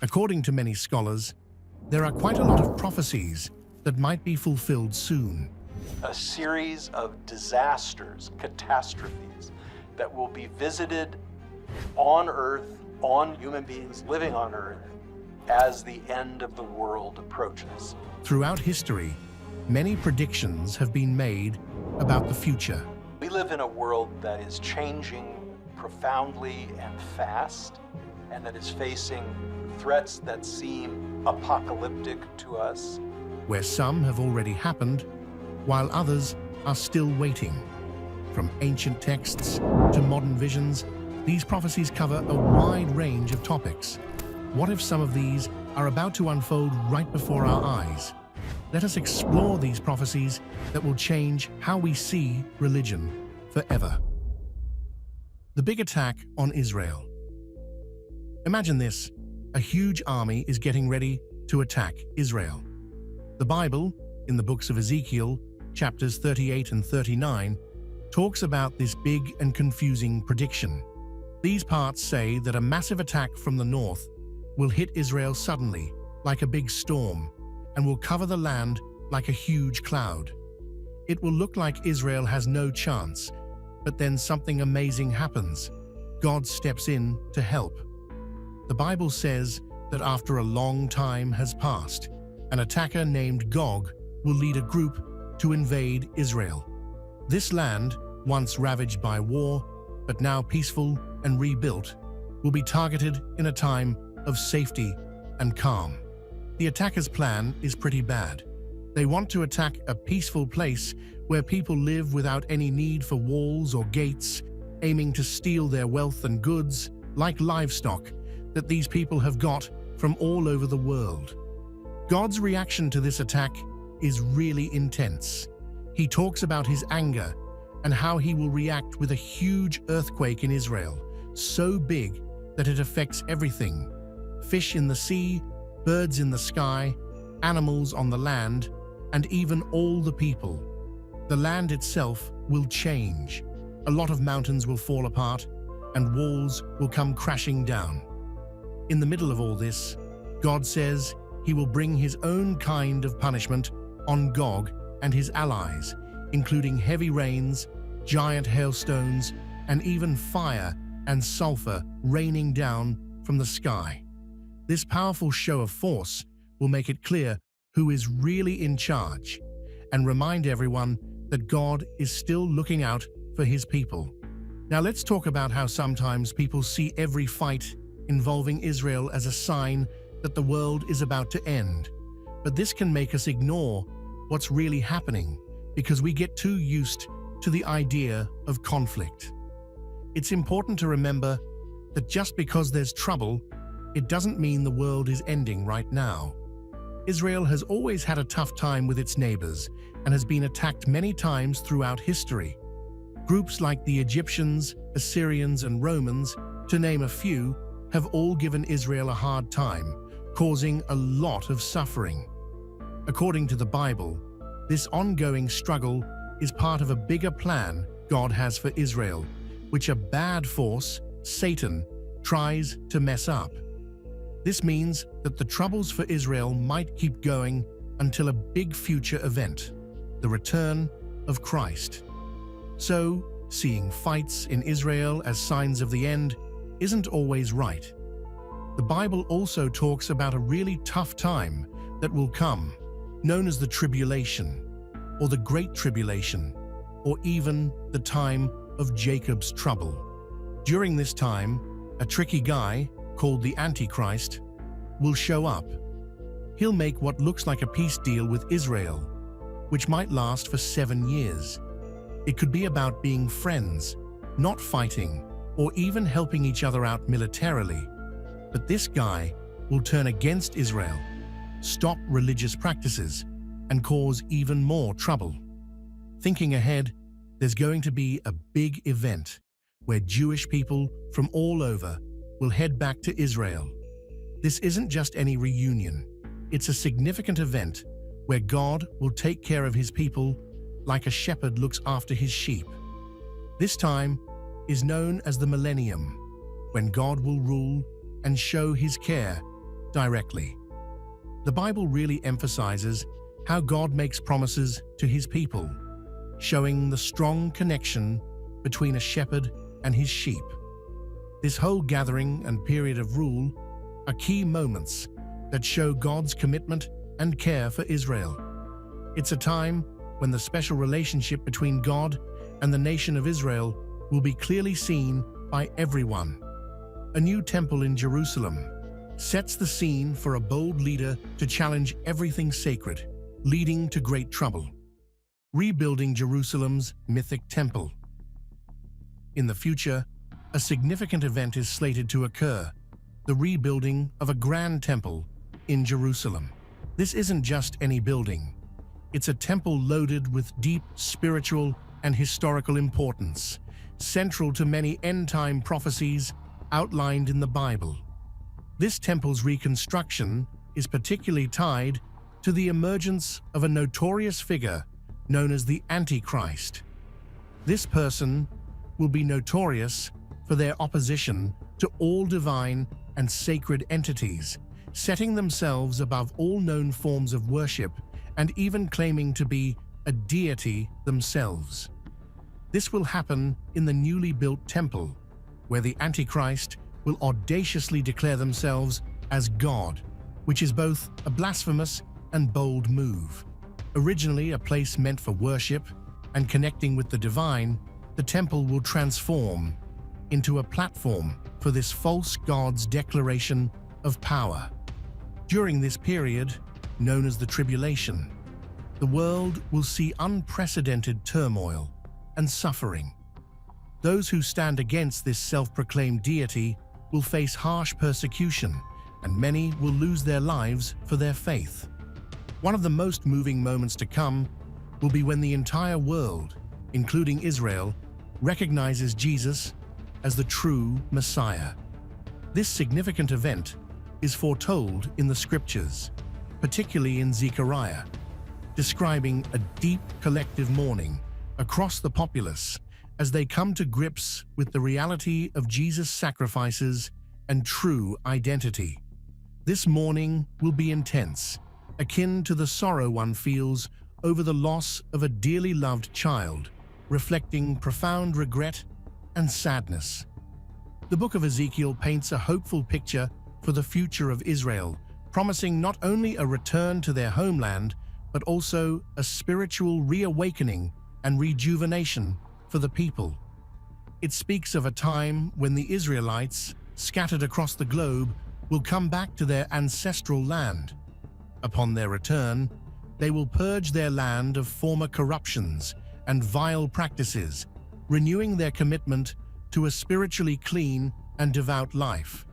According to many scholars, there are quite a lot of prophecies that might be fulfilled soon. A series of disasters, catastrophes that will be visited on Earth, on human beings living on Earth, as the end of the world approaches. Throughout history, many predictions have been made about the future. We live in a world that is changing profoundly and fast, and that is facing threats that seem apocalyptic to us. Where some have already happened, while others are still waiting. From ancient texts to modern visions, these prophecies cover a wide range of topics. What if some of these are about to unfold right before our eyes? Let us explore these prophecies that will change how we see religion forever. The big attack on Israel. Imagine this: a huge army is getting ready to attack Israel. The Bible, in the books of Ezekiel, chapters 38 and 39, talks about this big and confusing prediction. These parts say that a massive attack from the north will hit Israel suddenly, like a big storm, and will cover the land like a huge cloud. It will look like Israel has no chance, but then something amazing happens. God steps in to help. The Bible says that after a long time has passed, an attacker named Gog will lead a group to invade Israel. This land, once ravaged by war, but now peaceful and rebuilt, will be targeted in a time of safety and calm. The attacker's plan is pretty bad. They want to attack a peaceful place where people live without any need for walls or gates, aiming to steal their wealth and goods, like livestock, that these people have got from all over the world. God's reaction to this attack is really intense. He talks about his anger and how he will react with a huge earthquake in Israel, so big that it affects everything: fish in the sea, birds in the sky, animals on the land, and even all the people. The land itself will change. A lot of mountains will fall apart, and walls will come crashing down. In the middle of all this, God says he will bring his own kind of punishment on Gog and his allies, including heavy rains, giant hailstones, and even fire and sulfur raining down from the sky. This powerful show of force will make it clear who is really in charge and remind everyone that God is still looking out for his people. Now let's talk about how sometimes people see every fight involving Israel as a sign that the world is about to end. But this can make us ignore what's really happening because we get too used to the idea of conflict. It's important to remember that just because there's trouble, it doesn't mean the world is ending right now. Israel has always had a tough time with its neighbors and has been attacked many times throughout history. Groups like the Egyptians, Assyrians, and Romans, to name a few, have all given Israel a hard time, causing a lot of suffering. According to the Bible, this ongoing struggle is part of a bigger plan God has for Israel, which a bad force, Satan, tries to mess up. This means that the troubles for Israel might keep going until a big future event, the return of Christ. So, seeing fights in Israel as signs of the end isn't always right. The Bible also talks about a really tough time that will come, known as the tribulation, or the Great Tribulation, or even the time of Jacob's trouble. During this time, a tricky guy, called the Antichrist, will show up. He'll make what looks like a peace deal with Israel, which might last for 7 years. It could be about being friends, not fighting, or even helping each other out militarily. But this guy will turn against Israel, stop religious practices, and cause even more trouble. Thinking ahead, there's going to be a big event where Jewish people from all over will head back to Israel. This isn't just any reunion. It's a significant event where God will take care of his people like a shepherd looks after his sheep. This time is known as the millennium, when God will rule and show his care directly. The Bible really emphasizes how God makes promises to his people, showing the strong connection between a shepherd and his sheep. This whole gathering and period of rule are key moments that show God's commitment and care for Israel. It's a time when the special relationship between God and the nation of Israel will be clearly seen by everyone. A new temple in Jerusalem sets the scene for a bold leader to challenge everything sacred, leading to great trouble. Rebuilding Jerusalem's mythic temple. In the future, a significant event is slated to occur: the rebuilding of a grand temple in Jerusalem. This isn't just any building. It's a temple loaded with deep spiritual and historical importance, central to many end-time prophecies outlined in the Bible. This temple's reconstruction is particularly tied to the emergence of a notorious figure known as the Antichrist. This person will be notorious for their opposition to all divine and sacred entities, setting themselves above all known forms of worship and even claiming to be a deity themselves. This will happen in the newly built temple, where the Antichrist will audaciously declare themselves as God, which is both a blasphemous and bold move. Originally a place meant for worship and connecting with the divine, the temple will transform into a platform for this false god's declaration of power. During this period, known as the Tribulation, the world will see unprecedented turmoil and suffering. Those who stand against this self-proclaimed deity will face harsh persecution, and many will lose their lives for their faith. One of the most moving moments to come will be when the entire world, including Israel, recognizes Jesus as the true Messiah. This significant event is foretold in the scriptures, particularly in Zechariah, describing a deep collective mourning across the populace as they come to grips with the reality of Jesus' sacrifices and true identity. This mourning will be intense, akin to the sorrow one feels over the loss of a dearly loved child, reflecting profound regret and sadness. The book of Ezekiel paints a hopeful picture for the future of Israel, promising not only a return to their homeland, but also a spiritual reawakening and rejuvenation for the people. It speaks of a time when the Israelites, scattered across the globe, will come back to their ancestral land. Upon their return, they will purge their land of former corruptions and vile practices, renewing their commitment to a spiritually clean and devout life.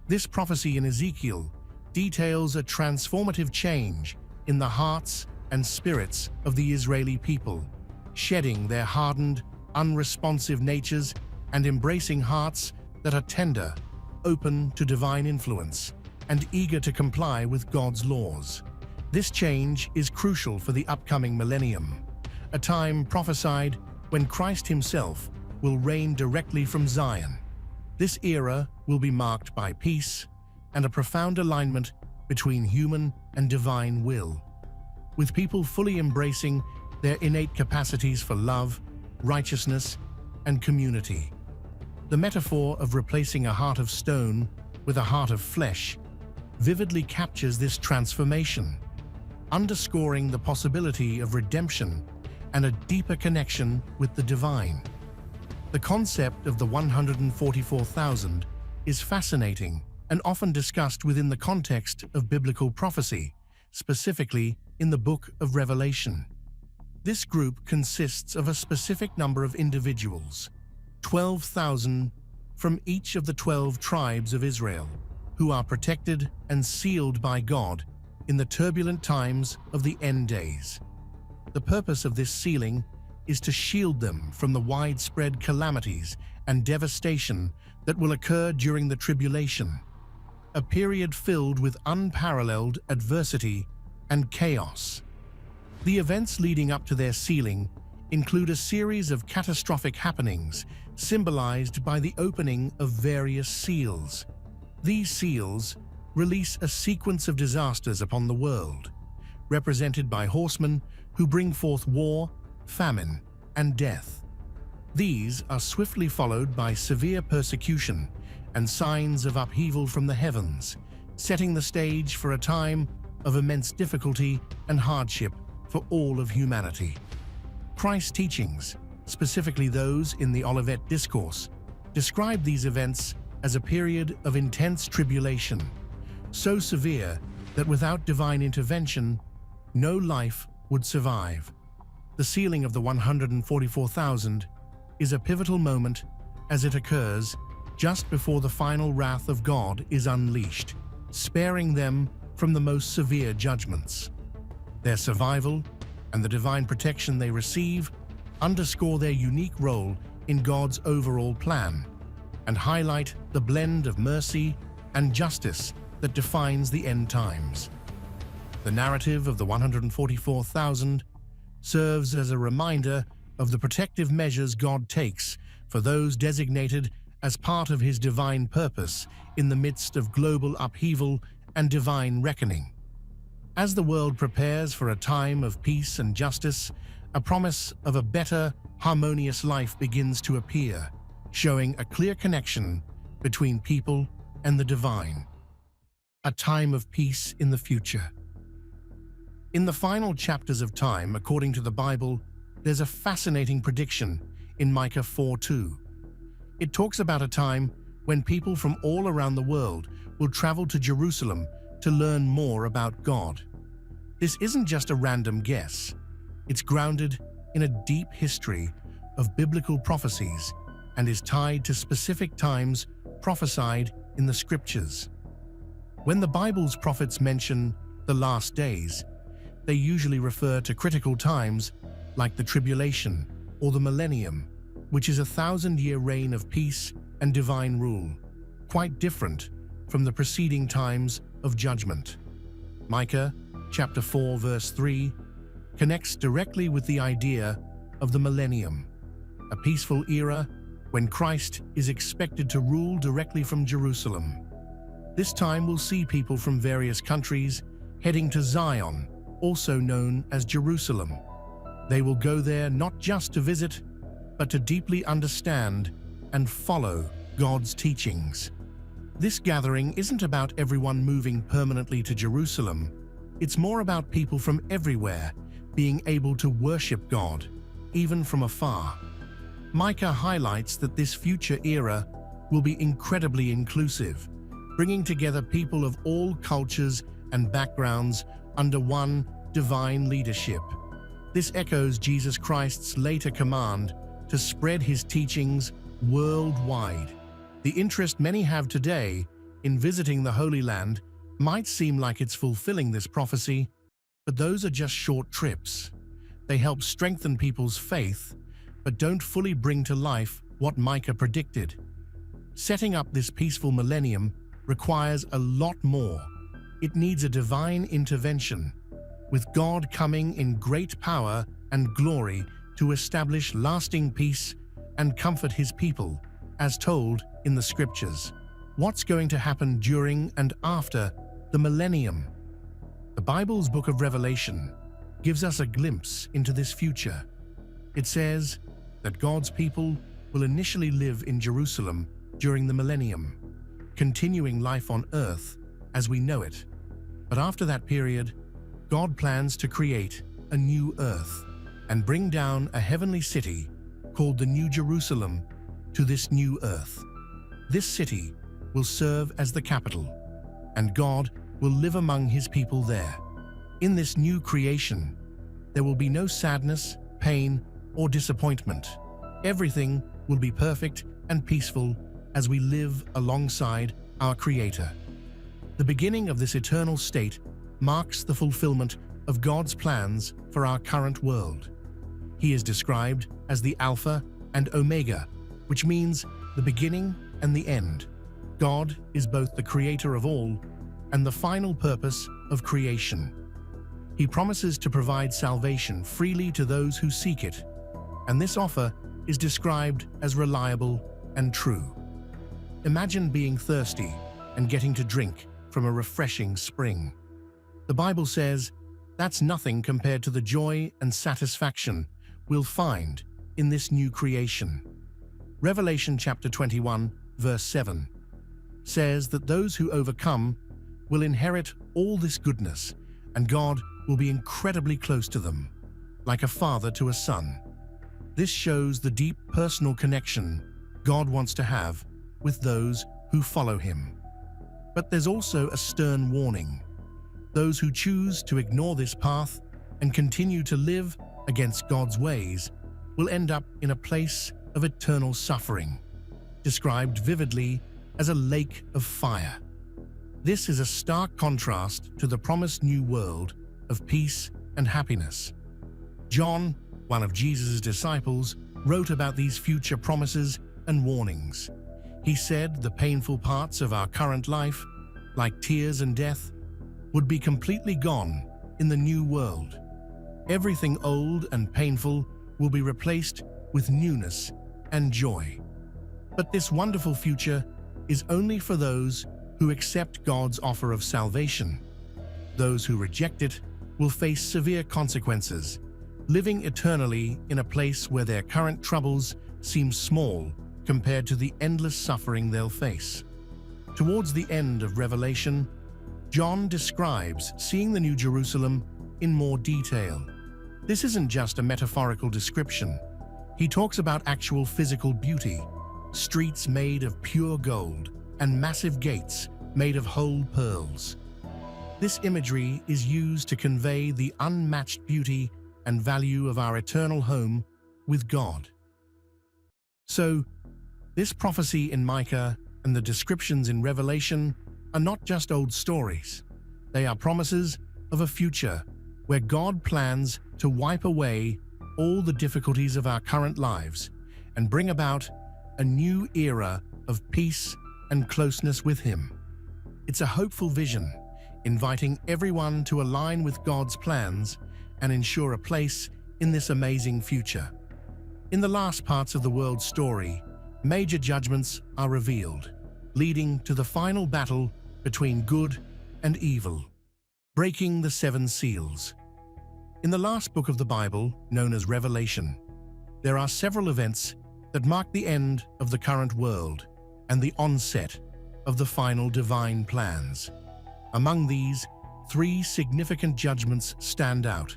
This prophecy in Ezekiel details a transformative change in the hearts and spirits of the Israeli people, shedding their hardened, unresponsive natures and embracing hearts that are tender, open to divine influence, and eager to comply with God's laws. This change is crucial for the upcoming millennium, a time prophesied when Christ himself will reign directly from Zion. This era will be marked by peace and a profound alignment between human and divine will, with people fully embracing their innate capacities for love, righteousness, and community. The metaphor of replacing a heart of stone with a heart of flesh vividly captures this transformation, underscoring the possibility of redemption and a deeper connection with the divine. The concept of the 144,000 is fascinating and often discussed within the context of biblical prophecy, specifically in the Book of Revelation. This group consists of a specific number of individuals, 12,000 from each of the 12 tribes of Israel, who are protected and sealed by God in the turbulent times of the end days. The purpose of this sealing is to shield them from the widespread calamities and devastation that will occur during the tribulation, a period filled with unparalleled adversity and chaos. The events leading up to their sealing include a series of catastrophic happenings symbolized by the opening of various seals. These seals release a sequence of disasters upon the world, represented by horsemen who bring forth war, famine, and death. These are swiftly followed by severe persecution and signs of upheaval from the heavens, setting the stage for a time of immense difficulty and hardship for all of humanity. Christ's teachings, specifically those in the Olivet Discourse, describe these events as a period of intense tribulation, so severe that without divine intervention, no life would survive. The sealing of the 144,000 is a pivotal moment as it occurs just before the final wrath of God is unleashed, sparing them from the most severe judgments. Their survival and the divine protection they receive underscore their unique role in God's overall plan and highlight the blend of mercy and justice that defines the end times. The narrative of the 144,000 serves as a reminder of the protective measures God takes for those designated as part of His divine purpose in the midst of global upheaval and divine reckoning. As the world prepares for a time of peace and justice, a promise of a better, harmonious life begins to appear, showing a clear connection between people and the divine. A time of peace in the future. In the final chapters of time, according to the Bible, there's a fascinating prediction in Micah 4:2. It talks about a time when people from all around the world will travel to Jerusalem to learn more about God. This isn't just a random guess. It's grounded in a deep history of biblical prophecies and is tied to specific times prophesied in the Scriptures. When the Bible's prophets mention the last days, they usually refer to critical times like the tribulation or the millennium, which is a 1,000-year reign of peace and divine rule, quite different from the preceding times of judgment. Micah chapter 4 verse 3 connects directly with the idea of the millennium, a peaceful era when Christ is expected to rule directly from Jerusalem. This time will see people from various countries heading to Zion, also known as Jerusalem. They will go there not just to visit, but to deeply understand and follow God's teachings. This gathering isn't about everyone moving permanently to Jerusalem. It's more about people from everywhere being able to worship God, even from afar. Micah highlights that this future era will be incredibly inclusive, bringing together people of all cultures and backgrounds under one divine leadership. This echoes Jesus Christ's later command to spread His teachings worldwide. The interest many have today in visiting the Holy Land might seem like it's fulfilling this prophecy, but those are just short trips. They help strengthen people's faith, but don't fully bring to life what Micah predicted. Setting up this peaceful millennium requires a lot more. It needs a divine intervention, with God coming in great power and glory to establish lasting peace and comfort His people, as told in the Scriptures. What's going to happen during and after the millennium? The Bible's book of Revelation gives us a glimpse into this future. It says that God's people will initially live in Jerusalem during the millennium, continuing life on earth as we know it. But after that period, God plans to create a new earth and bring down a heavenly city called the New Jerusalem to this new earth. This city will serve as the capital, and God will live among His people there. In this new creation, there will be no sadness, pain, or disappointment. Everything will be perfect and peaceful as we live alongside our Creator. The beginning of this eternal state marks the fulfillment of God's plans for our current world. He is described as the Alpha and Omega, which means the beginning and the end. God is both the creator of all and the final purpose of creation. He promises to provide salvation freely to those who seek it, and this offer is described as reliable and true. Imagine being thirsty and getting to drink from a refreshing spring. The Bible says that's nothing compared to the joy and satisfaction we'll find in this new creation. Revelation chapter 21, verse 7 says that those who overcome will inherit all this goodness, and God will be incredibly close to them, like a father to a son. This shows the deep personal connection God wants to have with those who follow him. But there's also a stern warning. Those who choose to ignore this path and continue to live against God's ways will end up in a place of eternal suffering, described vividly as a lake of fire. This is a stark contrast to the promised new world of peace and happiness. John, one of Jesus' disciples, wrote about these future promises and warnings. He said the painful parts of our current life, like tears and death, would be completely gone in the new world. Everything old and painful will be replaced with newness and joy. But this wonderful future is only for those who accept God's offer of salvation. Those who reject it will face severe consequences, living eternally in a place where their current troubles seem small compared to the endless suffering they'll face. Towards the end of Revelation, John describes seeing the New Jerusalem in more detail. This isn't just a metaphorical description. He talks about actual physical beauty, streets made of pure gold, and massive gates made of whole pearls. This imagery is used to convey the unmatched beauty and value of our eternal home with God. So, this prophecy in Micah and the descriptions in Revelation are not just old stories. They are promises of a future where God plans to wipe away all the difficulties of our current lives and bring about a new era of peace and closeness with Him. It's a hopeful vision, inviting everyone to align with God's plans and ensure a place in this amazing future. In the last parts of the world's story, major judgments are revealed, leading to the final battle between good and evil, breaking the 7 seals. In the last book of the Bible, known as Revelation, there are several events that mark the end of the current world and the onset of the final divine plans. Among these, 3 significant judgments stand out,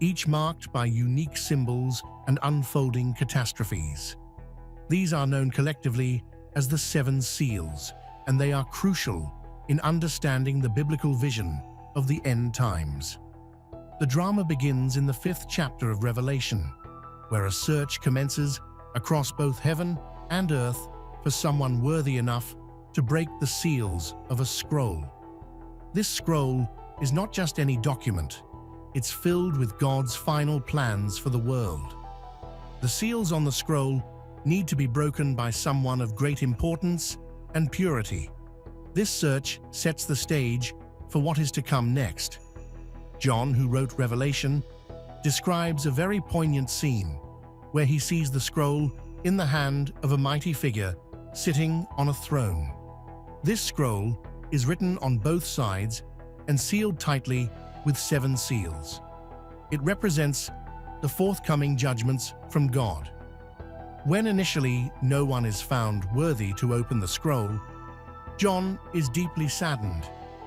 each marked by unique symbols and unfolding catastrophes. These are known collectively as the 7 seals, and they are crucial in understanding the biblical vision of the end times. The drama begins in the 5th chapter of Revelation, where a search commences across both heaven and earth for someone worthy enough to break the seals of a scroll. This scroll is not just any document, it's filled with God's final plans for the world. The seals on the scroll need to be broken by someone of great importance and purity. This search sets the stage for what is to come next. John, who wrote Revelation, describes a very poignant scene where he sees the scroll in the hand of a mighty figure sitting on a throne. This scroll is written on both sides and sealed tightly with 7 seals. It represents the forthcoming judgments from God. When initially no one is found worthy to open the scroll, John is deeply saddened,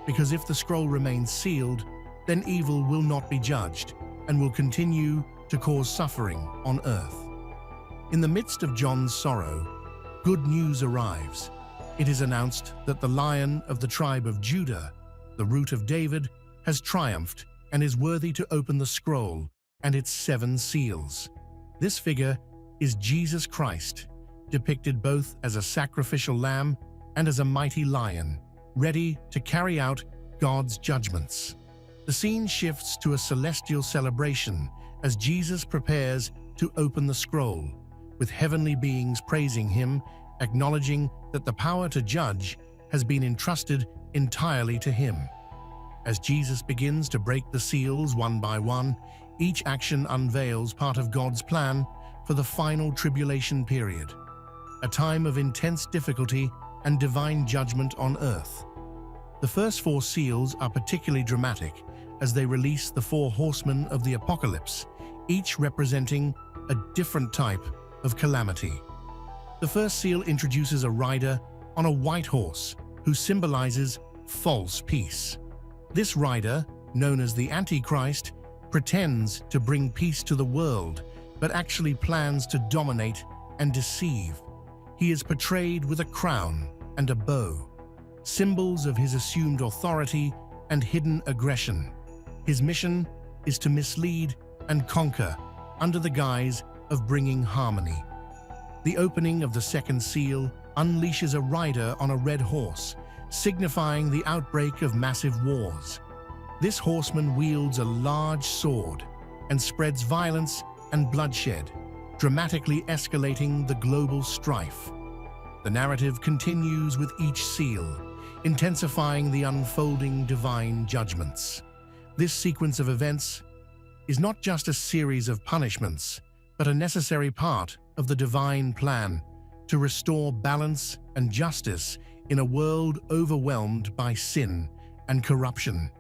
because if the scroll remains sealed, then evil will not be judged and will continue to cause suffering on earth. In the midst of John's sorrow, good news arrives. It is announced that the Lion of the tribe of Judah, the root of David, has triumphed and is worthy to open the scroll and its 7 seals. This figure is Jesus Christ, depicted both as a sacrificial lamb and as a mighty lion, ready to carry out God's judgments. The scene shifts to a celestial celebration as Jesus prepares to open the scroll, with heavenly beings praising him, acknowledging that the power to judge has been entrusted entirely to him. As Jesus begins to break the seals one by one, each action unveils part of God's plan for the final tribulation period, a time of intense difficulty and divine judgment on earth. The first four seals are particularly dramatic as they release the four horsemen of the apocalypse, each representing a different type of calamity. The first seal introduces a rider on a white horse who symbolizes false peace. This rider, known as the Antichrist, pretends to bring peace to the world, but actually plans to dominate and deceive. He is portrayed with a crown and a bow, symbols of his assumed authority and hidden aggression. His mission is to mislead and conquer under the guise of bringing harmony. The opening of the second seal unleashes a rider on a red horse, signifying the outbreak of massive wars. This horseman wields a large sword and spreads violence and bloodshed, dramatically escalating the global strife. The narrative continues with each seal, intensifying the unfolding divine judgments. This sequence of events is not just a series of punishments, but a necessary part of the divine plan to restore balance and justice in a world overwhelmed by sin and corruption.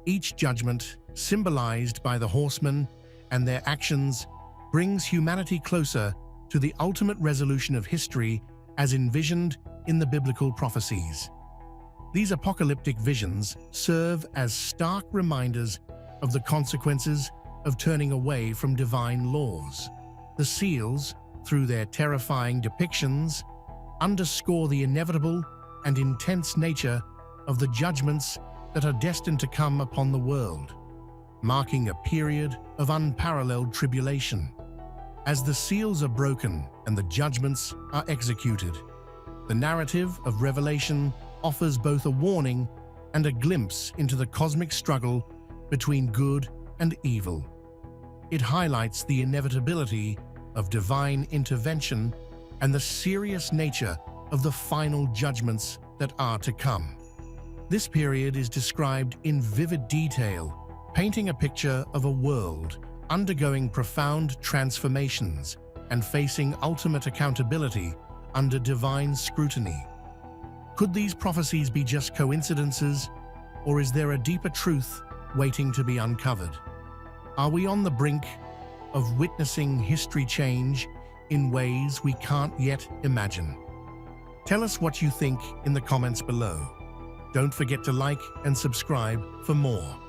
Each judgment, symbolized by the horsemen and their actions, brings humanity closer to the ultimate resolution of history as envisioned in the biblical prophecies. These apocalyptic visions serve as stark reminders of the consequences of turning away from divine laws. The seals, through their terrifying depictions, underscore the inevitable and intense nature of the judgments that are destined to come upon the world, marking a period of unparalleled tribulation. As the seals are broken and the judgments are executed, the narrative of Revelation offers both a warning and a glimpse into the cosmic struggle between good and evil. It highlights the inevitability of divine intervention and the serious nature of the final judgments that are to come. This period is described in vivid detail, painting a picture of a world undergoing profound transformations and facing ultimate accountability under divine scrutiny. Could these prophecies be just coincidences, or is there a deeper truth waiting to be uncovered? Are we on the brink of witnessing history change in ways we can't yet imagine? Tell us what you think in the comments below. Don't forget to like and subscribe for more.